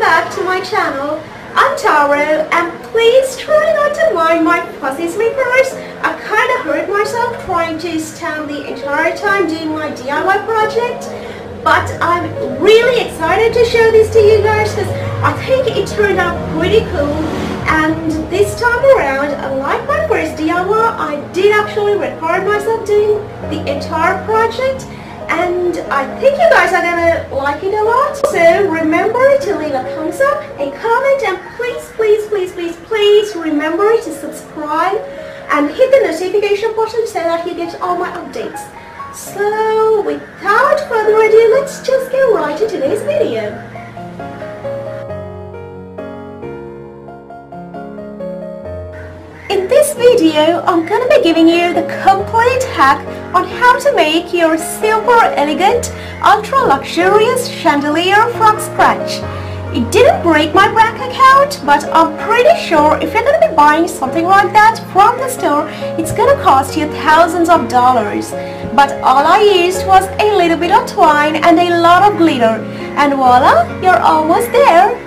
back to my channel. I'm Taro, and please try not to mind my fussy sleepers. I kind of hurt myself trying to stand the entire time doing my DIY project, but I'm really excited to show this to you guys because I think it turned out pretty cool. And this time around, unlike my first DIY, I did actually record myself doing the entire project, and I think you guys are gonna like it a lot. So remember to leave a thumbs up, a comment, and please remember to subscribe and hit the notification button so that you get all my updates. So without further ado, let's just get right into today's video. In this video, I'm going to be giving you the complete hack on how to make your super elegant, ultra luxurious chandelier from scratch. It didn't break my bank account, but I'm pretty sure if you're going to be buying something like that from the store, it's going to cost you thousands of dollars. But all I used was a little bit of twine and a lot of glitter, and voila, you're almost there.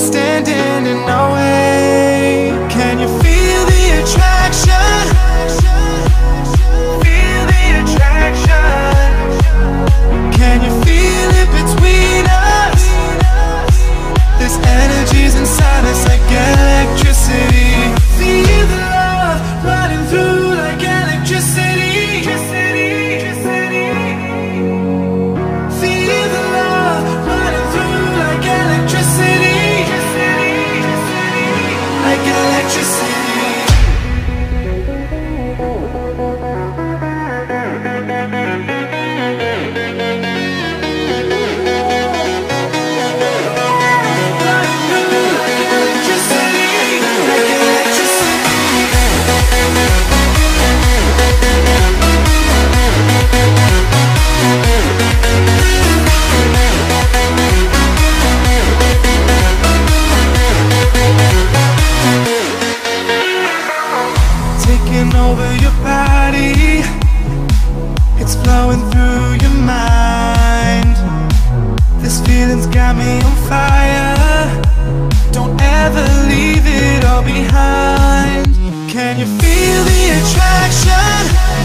standing in our way. Can you feel the attraction? Feel the attraction. Can you feel it between us? This energy's inside us like electricity. Feel the love running through like electricity. Feel the love running through like electricity. Like electricity. Taking over your body, it's flowing through your mind. This feeling's got me on fire. Don't ever leave it all behind. Can you feel the attraction?